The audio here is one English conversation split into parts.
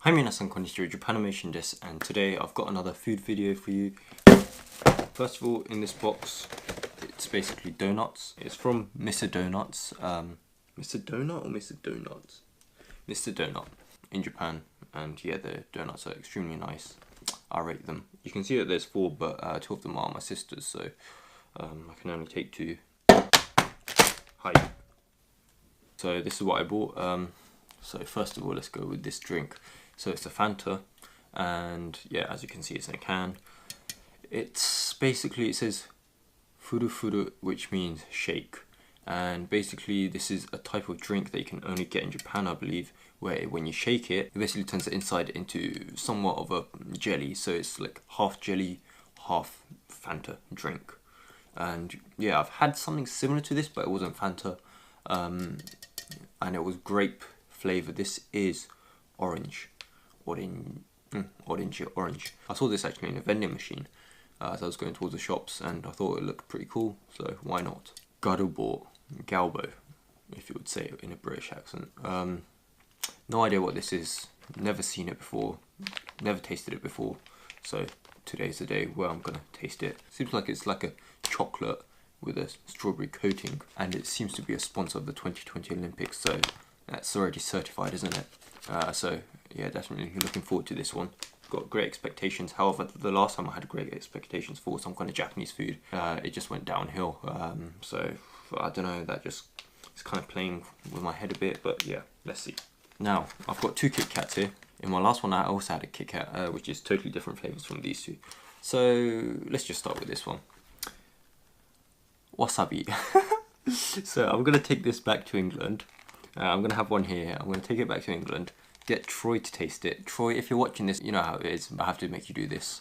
Hi minasan konnichiwa, Japanimation desu, and today I've got another food video for you. First of all, in this box, it's basically donuts. It's from Mr. Donuts. Mr. Donut or Mr. Donuts? Mr. Donut in Japan, and yeah, the donuts are extremely nice. I rate them. You can see that there's 4, but 2 of them are my sisters, so I can only take 2. Hi. So this is what I bought. So first of all, let's go with this drink. So it's a Fanta, and yeah, as you can see, it's in a can. It's basically, it says furu furu, which means shake. And basically this is a type of drink that you can only get in Japan, I believe, where when you shake it, it basically turns the inside into somewhat of a jelly. So it's like half jelly, half Fanta drink. And yeah, I've had something similar to this, but it wasn't Fanta. And it was grape flavor. This is orange. Orange. I saw this actually in a vending machine as I was going towards the shops, and I thought it looked pretty cool, so why not? Galbo, if you would say it in a British accent. No idea what this is, never seen it before, never tasted it before, so today's the day where I'm gonna taste it. Seems like it's like a chocolate with a strawberry coating, and it seems to be a sponsor of the 2020 Olympics, so that's already certified, isn't it? So yeah, definitely looking forward to this one. Got great expectations. However, the last time I had great expectations for some kind of Japanese food, it just went downhill. So I don't know, that just is kind of playing with my head a bit, but yeah, let's see. Now, I've got 2 Kit Kats here. In my last one I also had a Kit Kat, which is totally different flavours from these 2. So let's just start with this one. Wasabi. So I'm going to take this back to England. I'm going to have one here. I'm going to take it back to England. Get Troy to taste it. Troy, if you're watching this, you know how it is. I have to make you do this.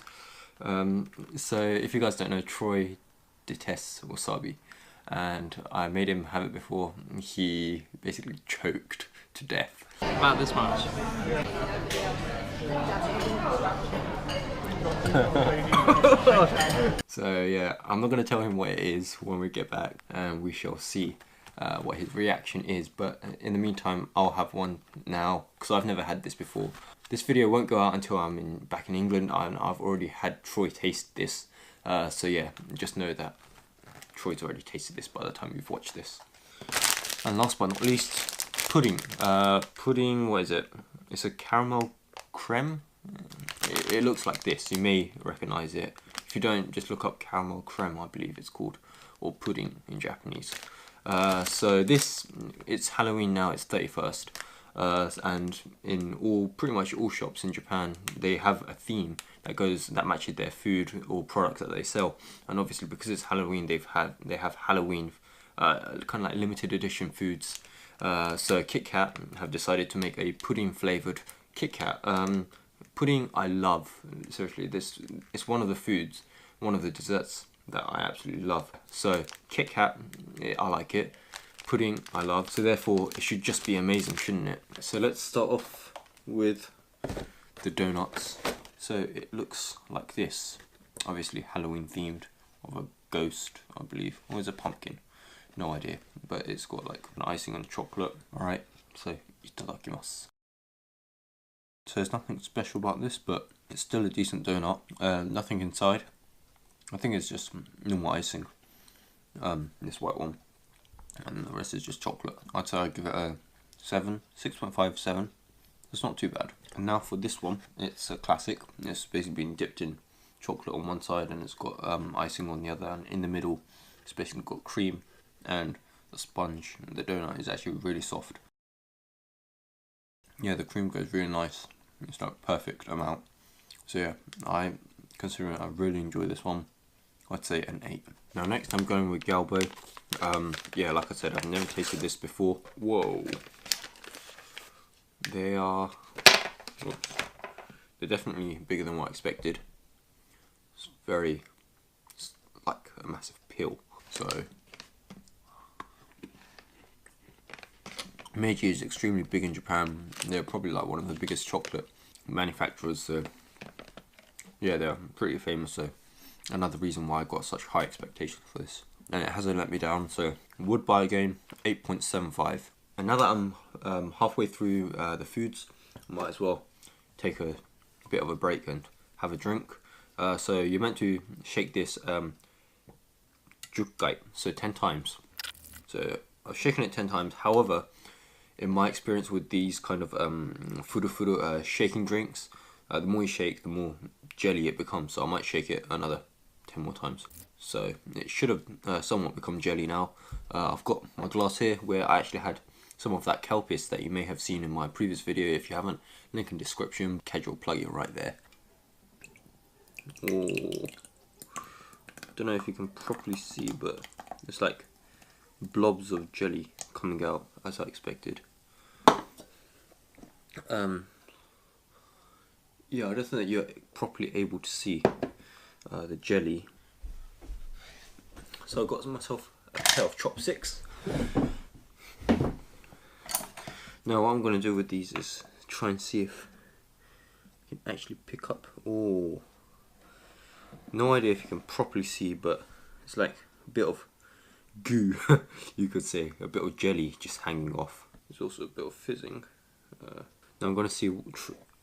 So if you guys don't know, Troy detests wasabi. And I made him have it before. He basically choked to death. About this much. So yeah, I'm not going to tell him what it is when we get back, and we shall see what his reaction is. But in the meantime, I'll have one now, because I've never had this before. This video won't go out until I'm back in England, and I've already had Troy taste this. So yeah, just know that Troy's already tasted this by the time you've watched this. And last but not least, pudding. Pudding, what is it? It's a caramel creme. It looks like this. You may recognize it. If you don't, just look up caramel creme, I believe it's called, or pudding in Japanese. So this, it's Halloween now, it's 31st, and in pretty much all shops in Japan, they have a theme that matches their food or products that they sell. And obviously, because it's Halloween, they have Halloween kind of like limited edition foods. So Kit Kat have decided to make a pudding flavored Kit Kat. Pudding I love, seriously. It's one of the foods, one of the desserts that I absolutely love. So Kit Kat, I like it. Pudding I love, so therefore it should just be amazing, shouldn't it? So let's start off with the donuts. So it looks like this, obviously Halloween themed, of a ghost, I believe, or is it a pumpkin? No idea, but it's got like an icing on the chocolate. Alright, so itadakimasu. So there's nothing special about this, but it's still a decent donut. Nothing inside. I think it's just normal icing, this white one, and the rest is just chocolate. I'd say I'd give it a 7, 6.5, 7. It's not too bad. And now for this one, it's a classic. It's basically been dipped in chocolate on one side, and it's got icing on the other, and in the middle it's basically got cream and the sponge. The donut is actually really soft. Yeah, the cream goes really nice. It's like perfect amount. So yeah, considering I really enjoy this one, I'd say an 8. Now next I'm going with Galbo. Yeah, like I said, I've never tasted this before. Whoa. They're definitely bigger than what I expected. It's like a massive pill. So Meiji is extremely big in Japan. They're probably like one of the biggest chocolate manufacturers. So yeah, they're pretty famous. So another reason why I got such high expectations for this, and it hasn't let me down. So would buy again, 8.75. And now that I'm halfway through the foods, might as well take a bit of a break and have a drink. So you're meant to shake this 10 回, so 10 times. So I've shaken it 10 times. However, in my experience with these kind of furu shaking drinks, the more you shake, the more jelly it becomes. So I might shake it another 10 more times. So it should have somewhat become jelly now. I've got my glass here where I actually had some of that kelpis that you may have seen in my previous video. If you haven't, link in description, casual plug it right there. Oh, don't know if you can properly see, but it's like blobs of jelly coming out as I expected. Yeah, I don't think that you're properly able to see the jelly. So I got myself a pair of chopsticks. Now what I'm going to do with these is try and see if I can actually pick up. Oh, no idea if you can properly see, but it's like a bit of goo, you could say, a bit of jelly just hanging off. There's also a bit of fizzing. Now I'm going to see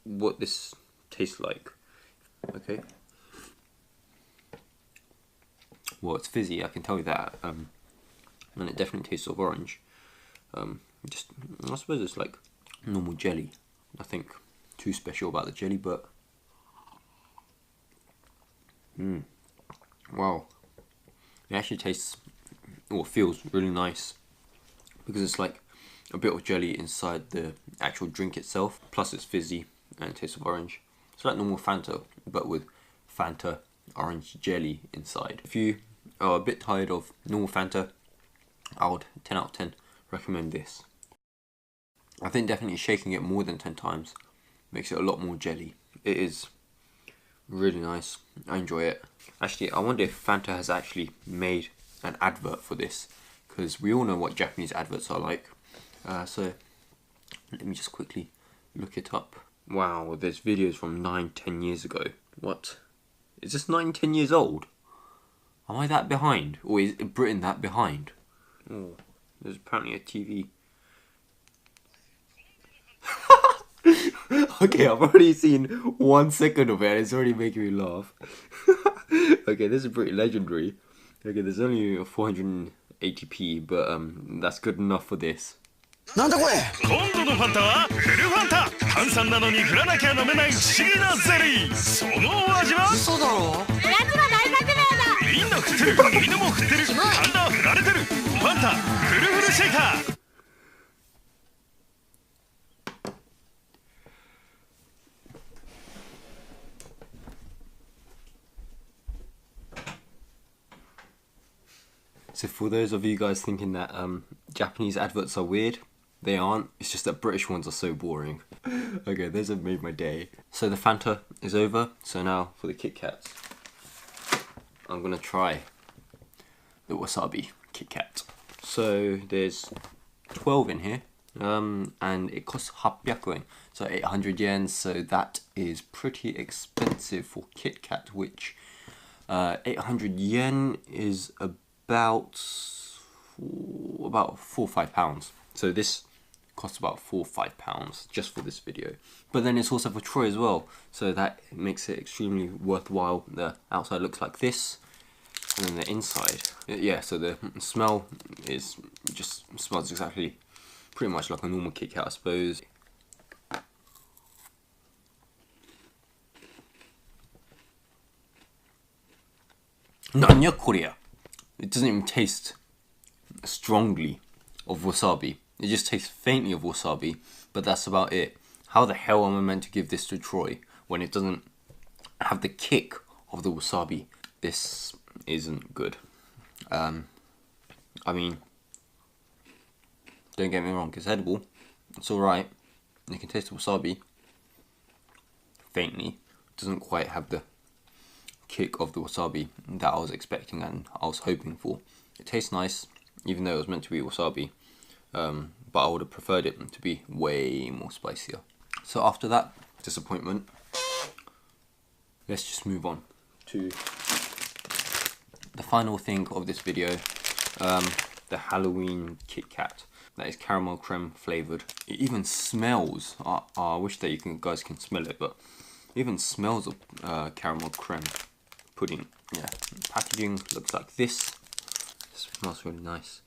what this tastes like. Okay. Well, it's fizzy, I can tell you that, and it definitely tastes of orange. Just, I suppose it's like normal jelly. Nothing too special about the jelly, but wow, it actually tastes or feels really nice because it's like a bit of jelly inside the actual drink itself. Plus, it's fizzy and it tastes of orange. It's like normal Fanta, but with Fanta orange jelly inside. If you are a bit tired of normal Fanta, I would 10 out of 10 recommend this. I think definitely shaking it more than 10 times makes it a lot more jelly. It is really nice. I enjoy it. Actually, I wonder if Fanta has actually made an advert for this, because we all know what Japanese adverts are like. So let me just quickly look it up. Wow, there's videos from 9-10 years ago. What? Is this 9-10 years old? Am I that behind? Or is Britain that behind? Oh, there's apparently a TV. Okay, I've already seen 1 second of it and it's already making me laugh. Okay, this is pretty legendary. Okay, there's only 480p, but that's good enough for this. なんだこれ今度のファンタはフルファンタ炭酸なのに振らなきゃ飲めない不思議なゼリーそのお味は嘘だろおやつの大革命だみんな振ってる犬も振ってる神田は振られてるファンタフルフルシェイカー So for those of you guys thinking that Japanese adverts are weird, they aren't. It's just that British ones are so boring. Okay, those have made my day. So the Fanta is over. So now for the Kit Kats, I'm gonna try the Wasabi Kit Kat. So there's 12 in here, and it costs 800 yen, so 800 yen. So that is pretty expensive for Kit Kat, which 800 yen is about 4 or 5 pounds. So this costs about 4 or 5 pounds just for this video. But then it's also for Troy as well, so that makes it extremely worthwhile. The outside looks like this, and then the inside, yeah. So the smell is just smells exactly, pretty much like a normal Kit Kat, I suppose. Nanya Korea. It doesn't even taste strongly of wasabi. It just tastes faintly of wasabi, but that's about it. How the hell am I meant to give this to Troy when it doesn't have the kick of the wasabi? This isn't good. I mean, don't get me wrong, it's edible. It's alright. You can taste the wasabi faintly. It doesn't quite have the kick of the wasabi that I was expecting and I was hoping for. It tastes nice, even though it was meant to be wasabi, but I would have preferred it to be way more spicier. So after that disappointment, let's just move on to the final thing of this video, the Halloween Kit Kat. that is caramel creme flavored. It even smells, I wish that you guys can smell it, but it even smells of caramel creme pudding. Yeah, packaging looks like this. It smells really nice.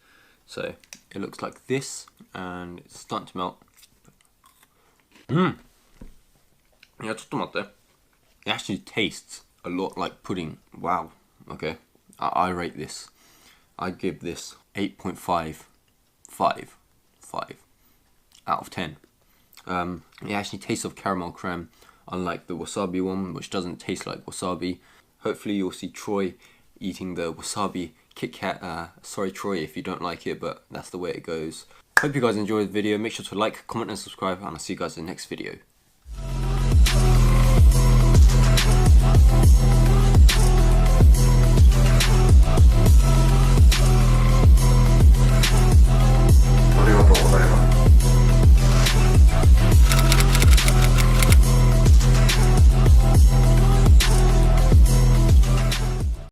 So it looks like this, and it's starting to melt. Yeah, ちょっと待って. It actually tastes a lot like pudding. Wow. Okay. I rate this. I give this 8.5 out of 10. It actually tastes of caramel creme, unlike the wasabi one, which doesn't taste like wasabi. Hopefully you'll see Troy eating the Wasabi Kit Kat. Sorry Troy if you don't like it, but that's the way it goes. Hope you guys enjoyed the video. Make sure to like, comment and subscribe, and I'll see you guys in the next video.